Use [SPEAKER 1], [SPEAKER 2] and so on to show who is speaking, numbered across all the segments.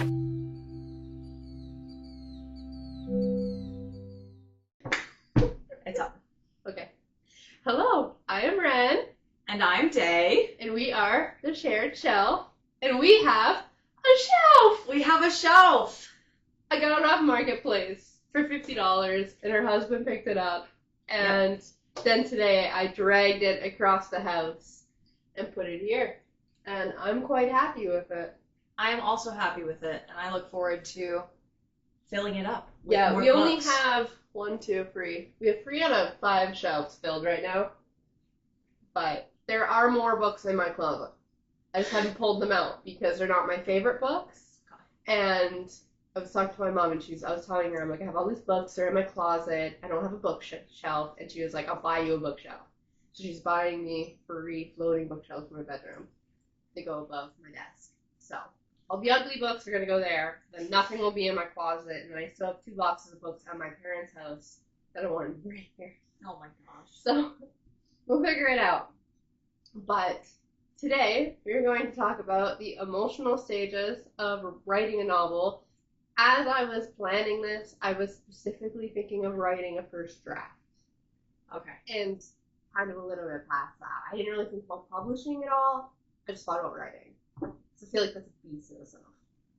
[SPEAKER 1] It's up.
[SPEAKER 2] Okay. Hello, I am Ren.
[SPEAKER 1] And I'm Dae.
[SPEAKER 2] And we are the Shared Shelf. And we have a shelf!
[SPEAKER 1] We have a shelf!
[SPEAKER 2] I got it off Marketplace for $50, and her husband picked it up. And then today I dragged it across the house and put it here. And I'm quite happy with it.
[SPEAKER 1] I am also happy with it, and I look forward to filling it up with
[SPEAKER 2] Yeah,
[SPEAKER 1] more
[SPEAKER 2] we only
[SPEAKER 1] books.
[SPEAKER 2] have 1, 2, 3. We have 3 out of 5 shelves filled right now. But there are more books in my closet. I just haven't pulled them out because they're not my favorite books. And I was talking to my mom, and I was telling her, I'm like, I have all these books, they're in my closet, I don't have a bookshelf. And she was like, I'll buy you a bookshelf. So she's buying me 3 floating bookshelves in my bedroom. They go above my desk. So all the ugly books are going to go there. Then nothing will be in my closet. And then I still have 2 boxes of books at my parents' house that I wanted to bring here.
[SPEAKER 1] Oh my gosh.
[SPEAKER 2] So we'll figure it out. But today we're going to talk about the emotional stages of writing a novel. As I was planning this, I was specifically thinking of writing a first draft.
[SPEAKER 1] Okay.
[SPEAKER 2] And kind of a little bit past that. I didn't really think about publishing at all. I just thought about writing. So I feel like that's a beast in itself.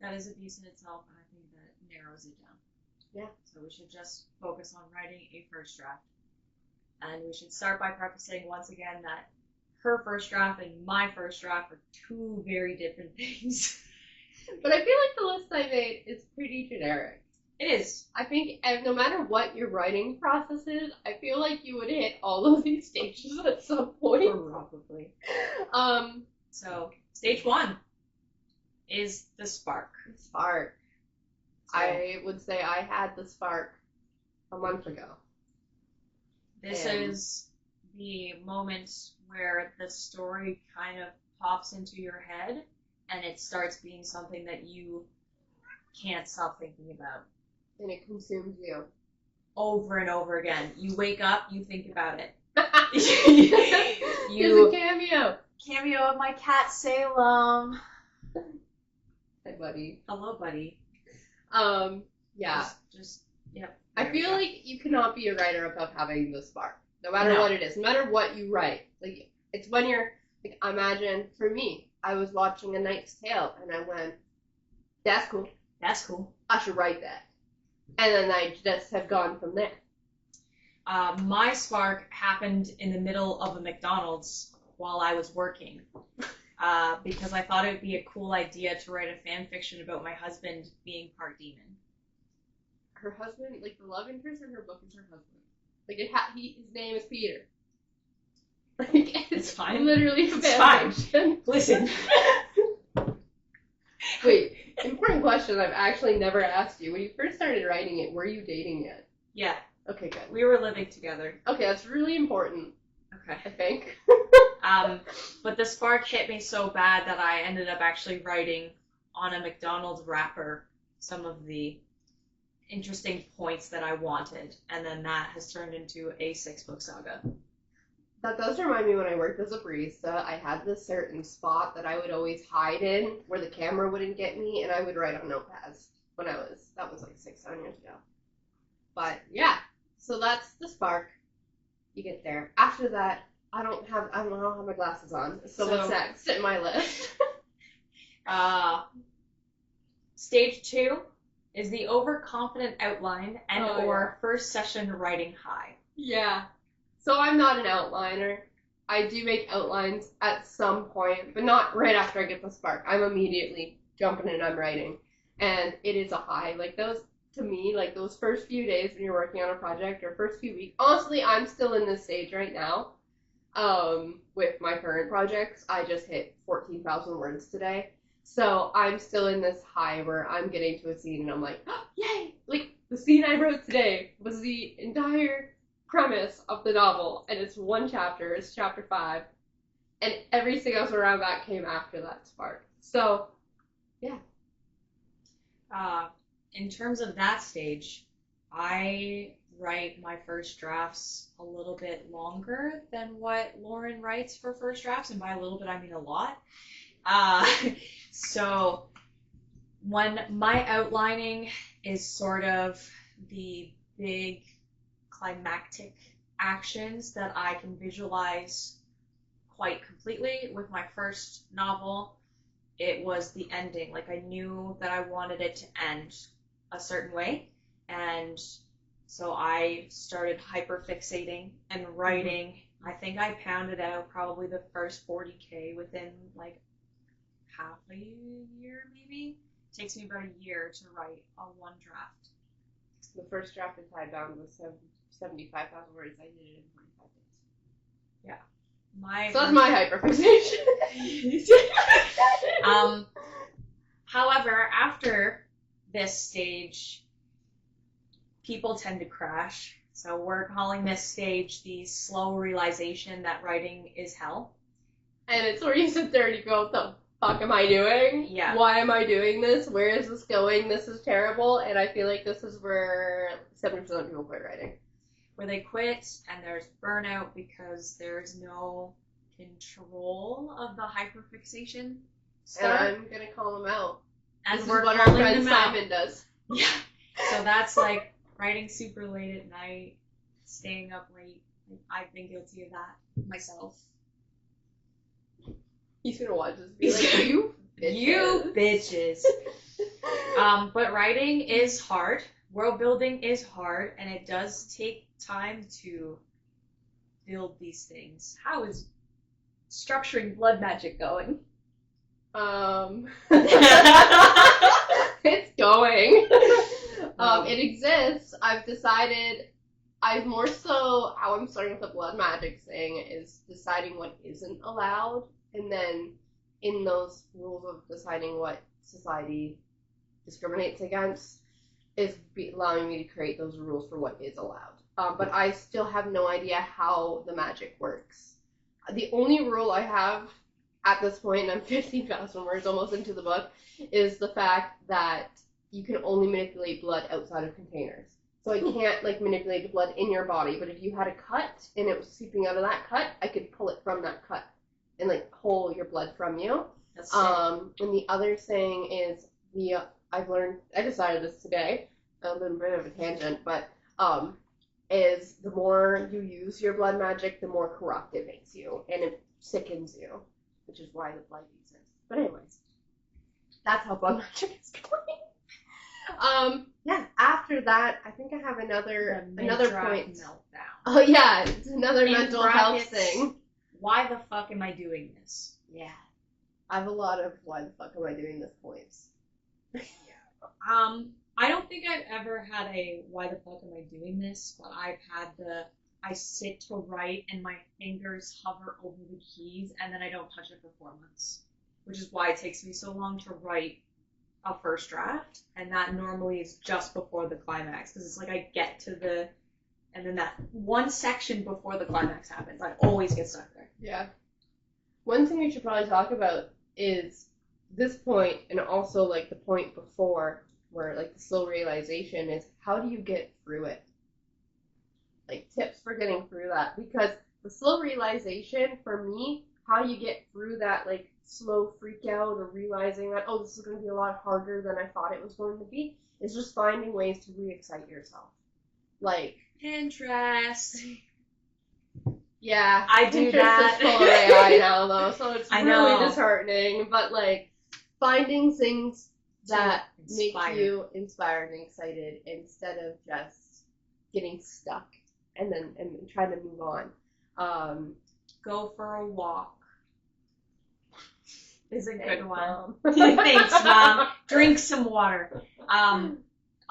[SPEAKER 1] That is a beast in itself, and I think that narrows it down.
[SPEAKER 2] Yeah.
[SPEAKER 1] So we should just focus on writing a first draft. And we should start by prefacing once again that her first draft and my first draft are 2 very different things.
[SPEAKER 2] But I feel like the list I made is pretty generic.
[SPEAKER 1] It is.
[SPEAKER 2] I think no matter what your writing process is, I feel like you would hit all of these stages at some point.
[SPEAKER 1] Probably.
[SPEAKER 2] Um,
[SPEAKER 1] So, stage 1 is the spark.
[SPEAKER 2] Spark.
[SPEAKER 1] So,
[SPEAKER 2] I would say I had the spark a month ago.
[SPEAKER 1] this
[SPEAKER 2] and-
[SPEAKER 1] is the moment where the story kind of pops into your head and it starts being something that you can't stop thinking about.
[SPEAKER 2] And it consumes you.
[SPEAKER 1] Over and over again. You wake up, you think about it.
[SPEAKER 2] There's a cameo.
[SPEAKER 1] Cameo of my cat Salem.
[SPEAKER 2] Hi, buddy.
[SPEAKER 1] Hello, buddy.
[SPEAKER 2] Yeah.
[SPEAKER 1] Yep.
[SPEAKER 2] I feel like you cannot be a writer without having the spark. No matter
[SPEAKER 1] No.
[SPEAKER 2] what it is. No matter what you write. Like, it's when you're, like, imagine, for me, I was watching A Knight's Tale, and I went, that's cool.
[SPEAKER 1] That's cool.
[SPEAKER 2] I should write that. And then I just have gone from there.
[SPEAKER 1] My spark happened in the middle of a McDonald's while I was working. Because I thought it would be a cool idea to write a fan fiction about my husband being part demon.
[SPEAKER 2] Her husband, like, the love interest in her book is her husband. Like, his name is Peter. Like, it's
[SPEAKER 1] fine.
[SPEAKER 2] Literally
[SPEAKER 1] It's
[SPEAKER 2] fan
[SPEAKER 1] fine.
[SPEAKER 2] fiction.
[SPEAKER 1] Listen.
[SPEAKER 2] Wait, important question I've actually never asked you. When you first started writing it, were you dating yet?
[SPEAKER 1] Yeah,
[SPEAKER 2] Okay, good.
[SPEAKER 1] we were living together.
[SPEAKER 2] Okay, that's really important,
[SPEAKER 1] Okay.
[SPEAKER 2] I think.
[SPEAKER 1] But the spark hit me so bad that I ended up actually writing on a McDonald's wrapper some of the interesting points that I wanted, and then that has turned into a 6-book saga.
[SPEAKER 2] That does remind me when I worked as a barista, I had this certain spot that I would always hide in where the camera wouldn't get me, and I would write on notepads that was like 6, 7 years ago. But yeah, so that's the spark. You get there. After that, I don't have my glasses on. So what's next in my list?
[SPEAKER 1] Stage 2 is the overconfident outline or first session writing high.
[SPEAKER 2] Yeah. So I'm not an outliner. I do make outlines at some point, but not right after I get the spark. I'm immediately jumping in and I'm writing. And it is a high. Like those, to me, like those first few days when you're working on a project or first few weeks. Honestly, I'm still in this stage right now. With my current projects, I just hit 14,000 words today. So I'm still in this high where I'm getting to a scene and I'm like, oh, yay! Like the scene I wrote today was the entire premise of the novel, and it's 1 chapter, it's chapter 5, and everything else around that came after that spark. So, yeah.
[SPEAKER 1] In terms of that stage, I write my first drafts a little bit longer than what Lauren writes for first drafts, and by a little bit I mean a lot. So when my outlining is sort of the big climactic actions that I can visualize quite completely. With my first novel, it was the ending. Like, I knew that I wanted it to end a certain way, and so I started hyperfixating and writing. I think I pounded out probably the first 40K within like half a year, maybe. It takes me about a year to write a one draft.
[SPEAKER 2] The first draft in Tidebound was 75,000 words. I did it in 45 days.
[SPEAKER 1] Yeah.
[SPEAKER 2] So that's my hyperfixation.
[SPEAKER 1] However, after this stage, people tend to crash. So we're calling this stage the slow realization that writing is hell.
[SPEAKER 2] And it's where you sit there and you go, what the fuck am I doing?
[SPEAKER 1] Yeah.
[SPEAKER 2] Why am I doing this? Where is this going? This is terrible. And I feel like this is where 70% of people quit writing.
[SPEAKER 1] Where they quit, and there's burnout because there's no control of the hyperfixation stuff.
[SPEAKER 2] And I'm going to call them out.
[SPEAKER 1] And
[SPEAKER 2] this
[SPEAKER 1] we're
[SPEAKER 2] is what our
[SPEAKER 1] calling
[SPEAKER 2] friend
[SPEAKER 1] them out.
[SPEAKER 2] Simon does.
[SPEAKER 1] Yeah. So that's like writing super late at night, staying up late. I've been guilty of that myself.
[SPEAKER 2] He's going to watch this and be like, you bitches.
[SPEAKER 1] You bitches. But writing is hard. World building is hard, and it does take time to build these things. How is structuring blood magic going?
[SPEAKER 2] It's going. It exists. I've decided. I've more so how I'm starting with the blood magic thing is deciding what isn't allowed, and then in those rules of deciding what society discriminates against is allowing me to create those rules for what is allowed. But I still have no idea how the magic works. The only rule I have at this point, and I'm 15,000 words almost into the book, is the fact that you can only manipulate blood outside of containers. So I can't like manipulate the blood in your body, but if you had a cut and it was seeping out of that cut, I could pull it from that cut and like pull your blood from you.
[SPEAKER 1] That's sick.
[SPEAKER 2] And the other thing is I decided this today, a little bit of a tangent, but is the more you use your blood magic, the more corrupt it makes you, and it sickens you, which is why the blood exists. But anyways, that's how blood magic is going. Yeah, after that, I think I have another point.
[SPEAKER 1] Meltdown.
[SPEAKER 2] Oh yeah, it's another
[SPEAKER 1] In
[SPEAKER 2] mental
[SPEAKER 1] brackets,
[SPEAKER 2] health thing.
[SPEAKER 1] Why the fuck am I doing this?
[SPEAKER 2] Yeah. I have a lot of why the fuck am I doing this points.
[SPEAKER 1] I don't think I've ever had a why the fuck am I doing this, but I've had I sit to write and my fingers hover over the keys and then I don't touch it for 4 months, which is why it takes me so long to write a first draft, and that normally is just before the climax, because it's like I get to and then that one section before the climax happens, I always get stuck there.
[SPEAKER 2] Yeah. One thing we should probably talk about is this point, and also like the point before, where like the slow realization is how do you get through it? Like tips for getting through that, because the slow realization for me, how you get through that like slow freak out or realizing that, oh, this is going to be a lot harder than I thought it was going to be, is just finding ways to re-excite yourself. Like
[SPEAKER 1] Pinterest.
[SPEAKER 2] Yeah,
[SPEAKER 1] I do
[SPEAKER 2] Pinterest
[SPEAKER 1] that.
[SPEAKER 2] is full of AI now, though, so it's
[SPEAKER 1] I
[SPEAKER 2] really
[SPEAKER 1] know.
[SPEAKER 2] disheartening. But like finding things that make
[SPEAKER 1] inspire.
[SPEAKER 2] you inspired and excited instead of just getting stuck and trying to move on.
[SPEAKER 1] Go for a walk is a good
[SPEAKER 2] Thanks,
[SPEAKER 1] one.
[SPEAKER 2] Mom.
[SPEAKER 1] Thanks, Mom. Drink some water.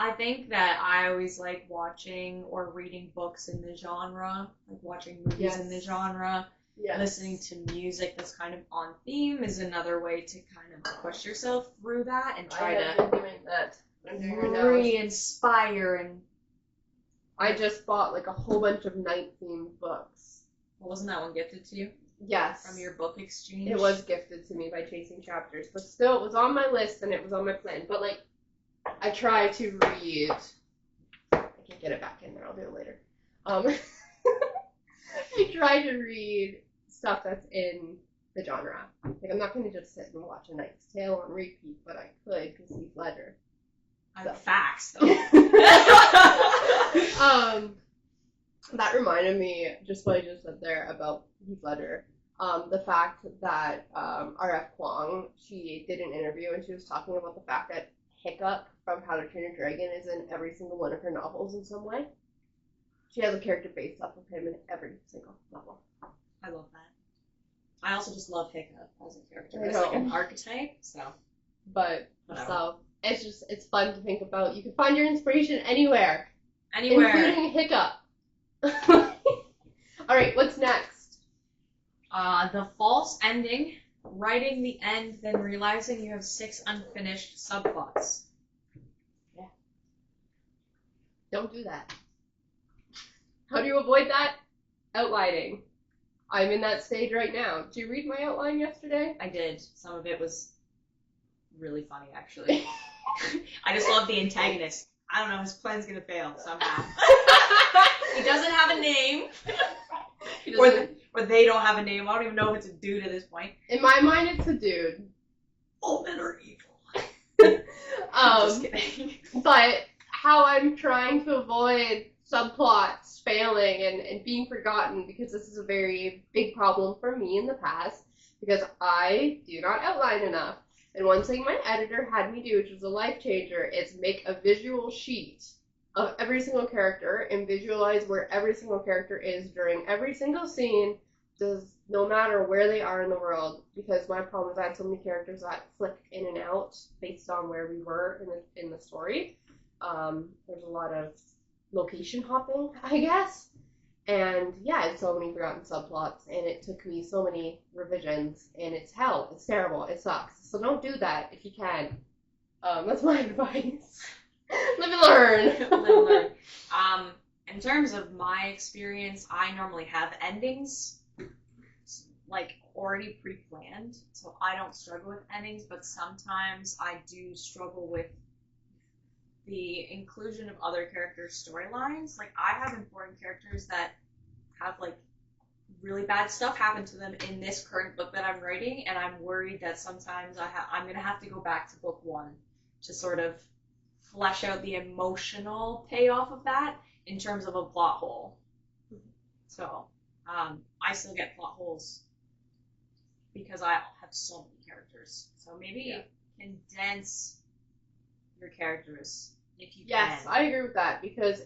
[SPEAKER 1] I think that I always like watching or reading books in the genre, like watching movies in the
[SPEAKER 2] Yes.
[SPEAKER 1] genre.
[SPEAKER 2] Yes.
[SPEAKER 1] Listening to music that's kind of on theme is another way to kind of push yourself through that and try
[SPEAKER 2] I have
[SPEAKER 1] to
[SPEAKER 2] been doing that. I'm doing it now.
[SPEAKER 1] re-inspire. And
[SPEAKER 2] I just bought like a whole bunch of night-themed books.
[SPEAKER 1] wasn't that one gifted to you
[SPEAKER 2] Yes.
[SPEAKER 1] from your book exchange?
[SPEAKER 2] It was gifted to me by Chasing Chapters, but still, it was on my list and it was on my plan. But like, I try to read. I can't get it back in there. I'll do it later. I try to read stuff that's in the genre. Like, I'm not going to just sit and watch A Knight's Tale on repeat, but I could because Heath Ledger. So.
[SPEAKER 1] Facts, though.
[SPEAKER 2] That reminded me, just what I just said there about Heath Ledger, the fact that R.F. Kuang, she did an interview and she was talking about the fact that Hiccup from How to Train Your Dragon is in every single one of her novels in some way. She has a character based off of him in every single novel.
[SPEAKER 1] I love that. I also just love Hiccup as a character.
[SPEAKER 2] I
[SPEAKER 1] It's
[SPEAKER 2] know.
[SPEAKER 1] like an archetype, so.
[SPEAKER 2] But,
[SPEAKER 1] Whatever.
[SPEAKER 2] so, it's fun to think about. You can find your inspiration anywhere.
[SPEAKER 1] Anywhere.
[SPEAKER 2] Including Hiccup. Alright, what's next?
[SPEAKER 1] The false ending, writing the end, then realizing you have 6 unfinished subplots.
[SPEAKER 2] Yeah. Don't do that. How do you avoid that? Outlining. I'm in that stage right now. Did you read my outline yesterday?
[SPEAKER 1] I did. Some of it was really funny, actually. I just love the antagonist. I don't know, his plan's gonna fail somehow. He doesn't have a name. Or they don't have a name. I don't even know if it's a dude at this point.
[SPEAKER 2] In my mind, it's a dude.
[SPEAKER 1] All men are evil. Just kidding.
[SPEAKER 2] But how I'm trying to avoid subplots failing and being forgotten, because this is a very big problem for me in the past, because I do not outline enough. And one thing my editor had me do, which was a life changer, is make a visual sheet of every single character and visualize where every single character is during every single scene, no matter where they are in the world. Because my problem is I had so many characters that flipped in and out based on where we were in the story. There's a lot of location hopping, I guess. And yeah, it's so many forgotten subplots, and it took me so many revisions, and it's hell. It's terrible. It sucks. So don't do that if you can. That's my advice. Live and learn.
[SPEAKER 1] Live and learn. In terms of my experience, I normally have endings like already pre-planned, so I don't struggle with endings, but sometimes I do struggle with the inclusion of other characters' storylines. Like, I have important characters that have, like, really bad stuff happen to them in this current book that I'm writing, and I'm worried that sometimes I'm going to have to go back to book 1 to sort of flesh out the emotional payoff of that in terms of a plot hole. So, I still get plot holes because I have so many characters. So maybe condense your characters if you can.
[SPEAKER 2] Yes, I agree with that, because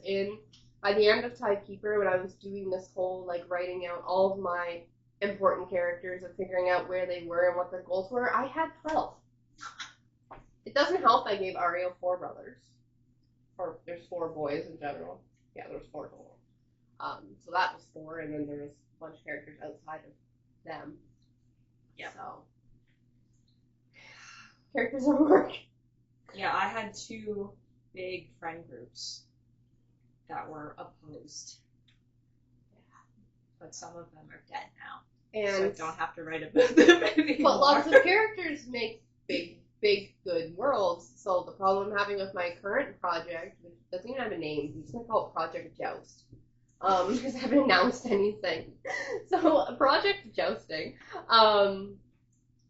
[SPEAKER 2] by the end of Tidekeeper, when I was doing this whole, like, writing out all of my important characters and figuring out where they were and what their goals were, I had 12. It doesn't help I gave Ariel 4 brothers. Or there's 4 boys in general. Yeah, there's 4 total. So that was 4, and then there was a bunch of characters outside of them.
[SPEAKER 1] Yeah.
[SPEAKER 2] So characters are work.
[SPEAKER 1] Yeah, I had 2 big friend groups that were opposed. But some of them are dead now.
[SPEAKER 2] And
[SPEAKER 1] so I don't have to write about them anymore.
[SPEAKER 2] But lots of characters make big, good worlds. So the problem I'm having with my current project, which doesn't even have a name, I'm just going to call it Project Joust. Because I haven't announced anything. So, Project Jousting.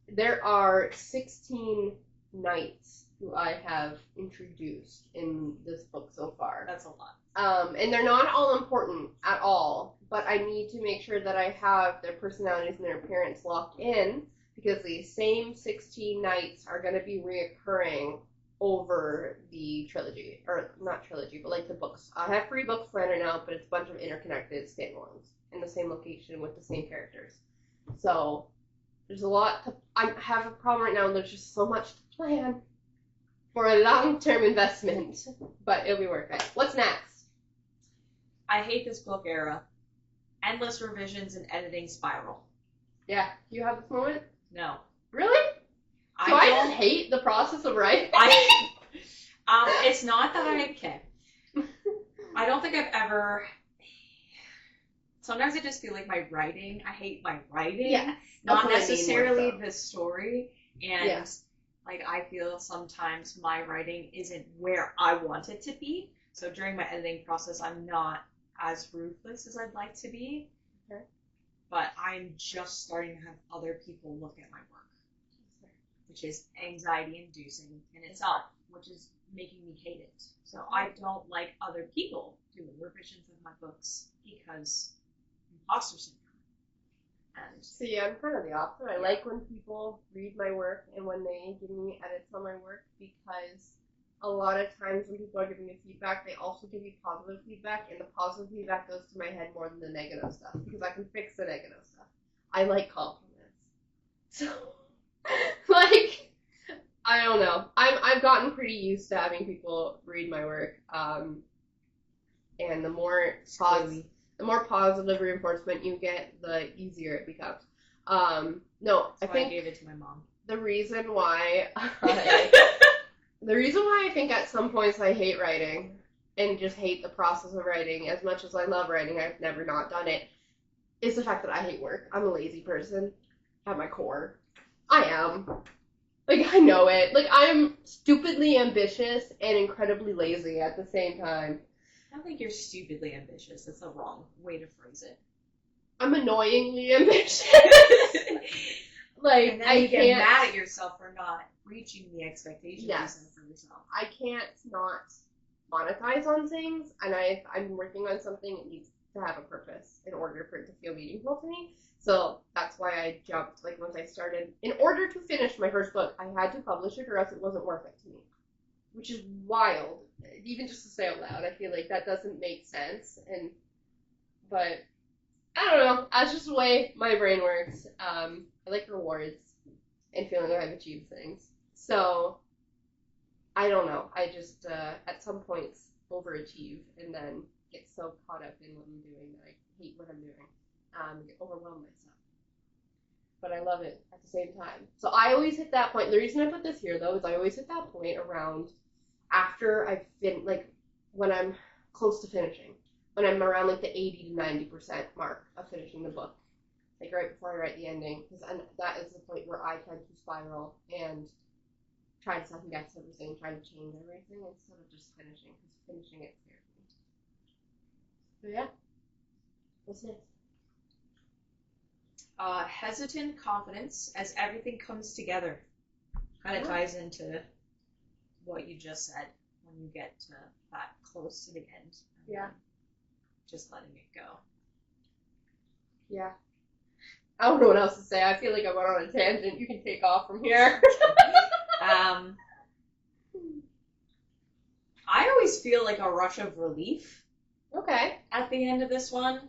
[SPEAKER 2] There are 16 knights who I have introduced in this book so far.
[SPEAKER 1] That's a lot.
[SPEAKER 2] And they're not all important at all, but I need to make sure that I have their personalities and their appearance locked in, because the same 16 knights are going to be reoccurring over the trilogy, or not trilogy, but like the books. I have 3 books planned right now, but it's a bunch of interconnected standalones in the same location with the same characters. So there's a lot I have a problem right now, and there's just so much to plan for a long-term investment, but it'll be worth it. What's next?
[SPEAKER 1] I hate this book era. Endless revisions and editing spiral.
[SPEAKER 2] Yeah, do you have this moment?
[SPEAKER 1] No.
[SPEAKER 2] Really? So I just hate the process of writing?
[SPEAKER 1] It's not that I don't think I've ever... Sometimes I just feel like my writing, I hate my writing.
[SPEAKER 2] Yeah.
[SPEAKER 1] Not necessarily the story. And, like, I feel sometimes my writing isn't where I want it to be. So during my editing process, I'm not as ruthless as I'd like to be.
[SPEAKER 2] Okay.
[SPEAKER 1] but I'm just starting to have other people look at my work, which is anxiety inducing in itself, which is making me hate it. So I don't like other people doing revisions of my books because imposter syndrome. And
[SPEAKER 2] See, I'm kind of the opposite. I like when people read my work and when they give me edits on my work, because a lot of times when people are giving me feedback, they also give you positive feedback, and the positive feedback goes to my head more than the negative stuff, because I can fix the negative stuff. I like compliments. So, like, I don't know. I've gotten pretty used to having people read my work, and the more positive reinforcement you get, the easier it becomes. No,
[SPEAKER 1] that's
[SPEAKER 2] I
[SPEAKER 1] why
[SPEAKER 2] think
[SPEAKER 1] I gave it to my mom.
[SPEAKER 2] the reason why I think at some points I hate writing and just hate the process of writing as much as I love writing, I've never not done it, is the fact that I hate work. I'm a lazy person at my core. I am. Like, I know it. Like, I'm stupidly ambitious and incredibly lazy at the same time.
[SPEAKER 1] I don't think you're stupidly ambitious. That's the wrong way to phrase it.
[SPEAKER 2] I'm annoyingly ambitious. Like,
[SPEAKER 1] and then you get mad at yourself for not reaching the expectations you set for yourself.
[SPEAKER 2] I can't not monetize on things, and I'm working on something that needs to have a purpose in order for it to feel meaningful to me. So that's why I jumped, like, once I started. In order to finish my first book, I had to publish it or else it wasn't worth it to me. Which is wild. Even just to say out loud, I feel like that doesn't make sense. But I don't know. That's just the way my brain works. I like rewards and feeling like I've achieved things. So I don't know. I just at some points overachieve and then get so caught up in what I'm doing that I hate what I'm doing. Get overwhelmed myself. But I love it at the same time. So I always hit that point. The reason I put this here, though, is I always hit that point around after I've been, like, when I'm close to finishing. When I'm around, like, the 80 to 90% mark of finishing the book. Like, right before I write the ending. Because that is the point where I tend to spiral and try to second guess everything, try to change everything instead of just finishing. Because finishing it scares me. So, yeah. What's next?
[SPEAKER 1] Hesitant confidence as everything comes together. Kind of ties into what you just said when you get to that close to the end.
[SPEAKER 2] Yeah.
[SPEAKER 1] Just letting it go.
[SPEAKER 2] Yeah. I don't know what else to say. I feel like I went on a tangent. You can take off from here.
[SPEAKER 1] I always feel like a rush of relief.
[SPEAKER 2] Okay.
[SPEAKER 1] At the end of this one.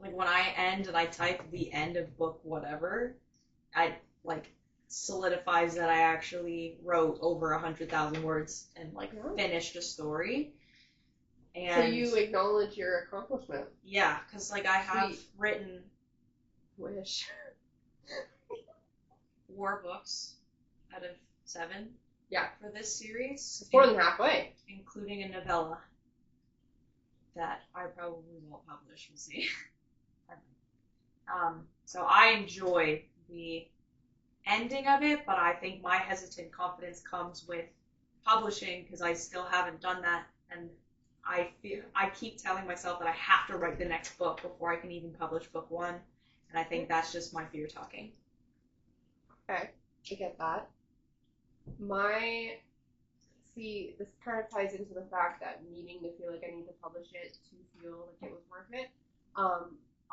[SPEAKER 1] Like, when I end and I type the end of book whatever, I, like, solidifies that I actually wrote over 100,000 words and, like, finished a story. And
[SPEAKER 2] so you acknowledge your accomplishment.
[SPEAKER 1] Yeah, because, like, I have written...
[SPEAKER 2] Wish.
[SPEAKER 1] 4 books out of 7.
[SPEAKER 2] Yeah.
[SPEAKER 1] For this series.
[SPEAKER 2] It's more than halfway.
[SPEAKER 1] Including a novella that I probably won't publish. We'll see. So I enjoy the ending of it, but I think my hesitant confidence comes with publishing because I still haven't done that, and I keep telling myself that I have to write the next book before I can even publish book 1, and I think that's just my fear talking.
[SPEAKER 2] Okay, I get that. This kind of ties into the fact that needing to feel like I need to publish it to feel like it was worth it.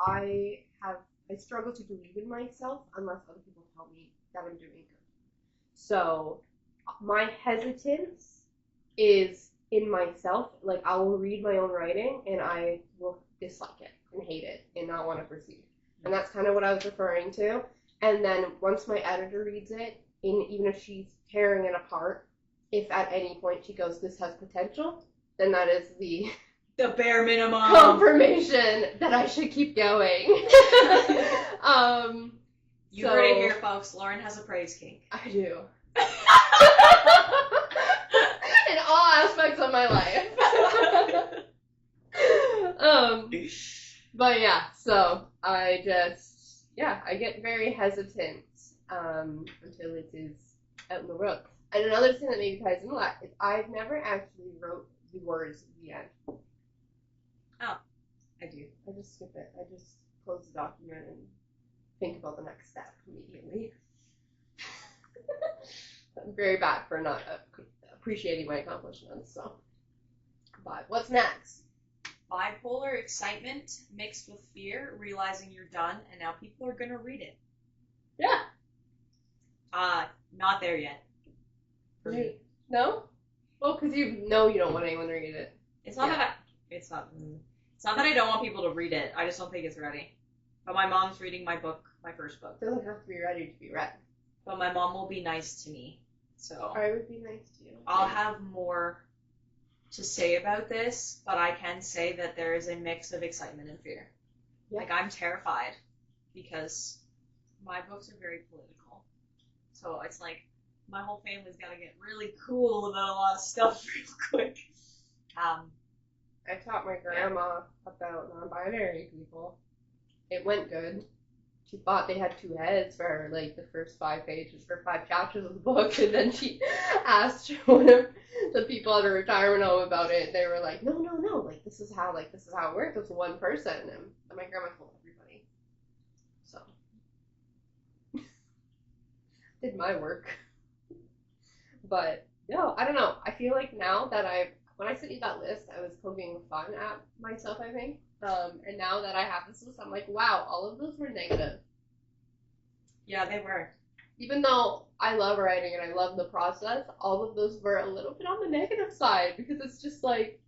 [SPEAKER 2] I struggle to believe in myself unless other people tell me that I'm doing good. So my hesitance is in myself. Like, I will read my own writing and I will dislike it and hate it and not want to proceed. And that's kind of what I was referring to. And then once my editor reads it, even if she's tearing it apart, if at any point she goes, this has potential, then that is the
[SPEAKER 1] bare minimum
[SPEAKER 2] confirmation that I should keep going.
[SPEAKER 1] You heard it here, folks. Lauren has a praise kink.
[SPEAKER 2] I do. In all aspects of my life. But yeah, so I get very hesitant until it is out in the world. And another thing that maybe ties into that is I've never actually wrote the words at the end.
[SPEAKER 1] Oh, I do.
[SPEAKER 2] I just skip it. I just close the document and think about the next step immediately. I'm very bad for not appreciating my accomplishments. So, but what's next?
[SPEAKER 1] Bipolar excitement mixed with fear, realizing you're done, and now people are gonna read it.
[SPEAKER 2] Yeah.
[SPEAKER 1] Not there yet. For me.
[SPEAKER 2] No? Well, because you know you don't want anyone to read it.
[SPEAKER 1] It's not that it's not that I don't want people to read it. I just don't think it's ready. But my mom's reading my book, my first book.
[SPEAKER 2] It doesn't have to be ready to be read.
[SPEAKER 1] But my mom will be nice to me. So
[SPEAKER 2] I would be nice to you.
[SPEAKER 1] I'll have more to say about this, but I can say that there is a mix of excitement and fear.
[SPEAKER 2] Yeah.
[SPEAKER 1] Like, I'm terrified because my books are very political. So it's like my whole family's got to get really cool about a lot of stuff real quick.
[SPEAKER 2] I taught my grandma about non-binary people. It went good. She thought they had two heads for like the first 5 pages or 5 chapters of the book, and then she asked one of the people at her retirement home about it. They were like, no, like this is how it works. It's one person, and my grandma told everybody. So did my work. But no, I don't know. I feel like now that when I sent you that list, I was poking fun at myself, I think. And now that I have this list, I'm like, wow, all of those were negative.
[SPEAKER 1] Yeah, they were.
[SPEAKER 2] Even though I love writing and I love the process, all of those were a little bit on the negative side because it's just like,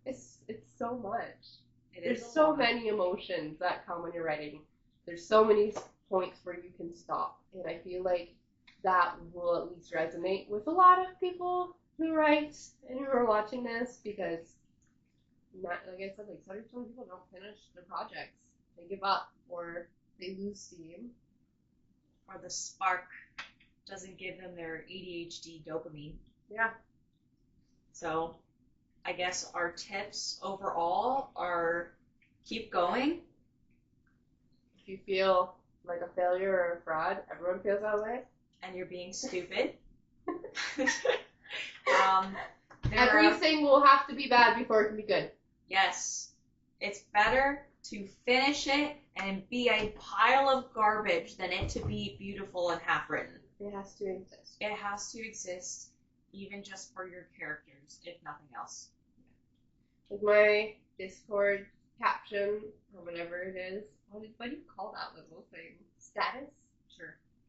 [SPEAKER 2] it's so much. There's so many emotions that come when you're writing. There's so many points where you can stop. And I feel like that will at least resonate with a lot of people who write and who are watching this because, like I said, like 70% of people don't finish their projects. They give up or they lose steam.
[SPEAKER 1] Or the spark doesn't give them their ADHD dopamine.
[SPEAKER 2] Yeah.
[SPEAKER 1] So I guess our tips overall are keep going.
[SPEAKER 2] If you feel like a failure or a fraud, everyone feels that way.
[SPEAKER 1] And you're being stupid.
[SPEAKER 2] Everything will have to be bad before it can be good.
[SPEAKER 1] Yes. It's better to finish it and be a pile of garbage than it to be beautiful and half written.
[SPEAKER 2] It has to exist.
[SPEAKER 1] It has to exist, even just for your characters, if nothing else.
[SPEAKER 2] Like my Discord caption, or whatever it is, what do you call that little thing? Status?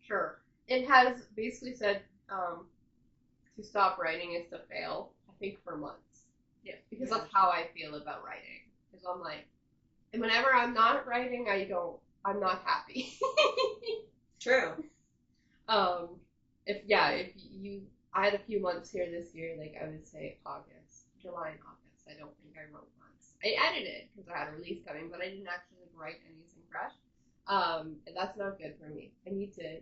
[SPEAKER 2] Sure. It has basically said to stop writing is to fail, I think, for months. Yeah. Because that's how I feel about writing. Because I'm like, and whenever I'm not writing, I'm not happy.
[SPEAKER 1] True.
[SPEAKER 2] I had a few months here this year, like I would say July and August. I don't think I wrote once. I edited because I had a release coming, but I didn't actually write anything fresh. And that's not good for me. I need to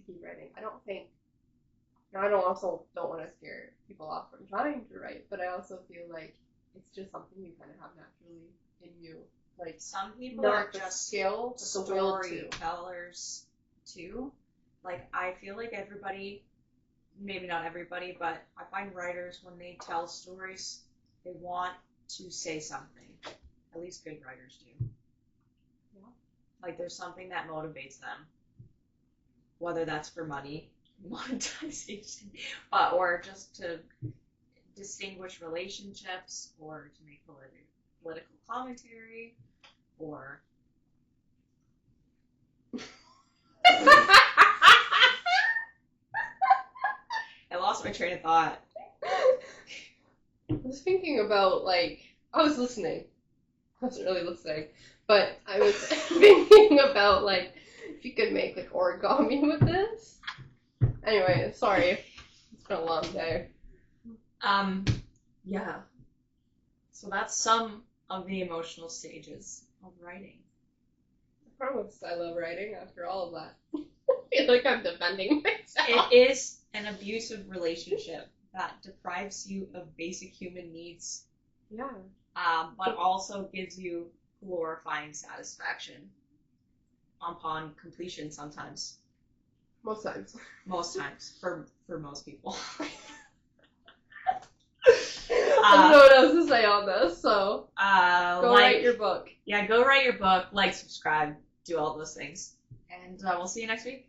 [SPEAKER 2] keep writing. I don't want to scare people off from trying to write, but I also feel like it's just something you kind of have naturally in you. Like
[SPEAKER 1] some people are just
[SPEAKER 2] skill,
[SPEAKER 1] storytellers too. Like I feel like everybody, maybe not everybody, but I find writers when they tell stories, they want to say something. At least good writers do. Yeah. Like there's something that motivates them, whether that's for money, monetization, or just to distinguish relationships, or to make political commentary, or I lost my train of thought.
[SPEAKER 2] I was thinking about, like, I was listening. I wasn't really listening. But I was thinking about, like, if you could make, like, origami with this. Anyway, sorry. It's been a long day.
[SPEAKER 1] Yeah. So that's some of the emotional stages of writing.
[SPEAKER 2] I promise I love writing after all of that. I feel like I'm defending myself.
[SPEAKER 1] It is an abusive relationship that deprives you of basic human needs.
[SPEAKER 2] Yeah.
[SPEAKER 1] But also gives you glorifying satisfaction upon completion sometimes.
[SPEAKER 2] Most times.
[SPEAKER 1] Most times. For most people.
[SPEAKER 2] I don't know what else to say on this, so go
[SPEAKER 1] like,
[SPEAKER 2] write your book.
[SPEAKER 1] Yeah, go write your book, like, subscribe, do all those things. And we'll see you next week.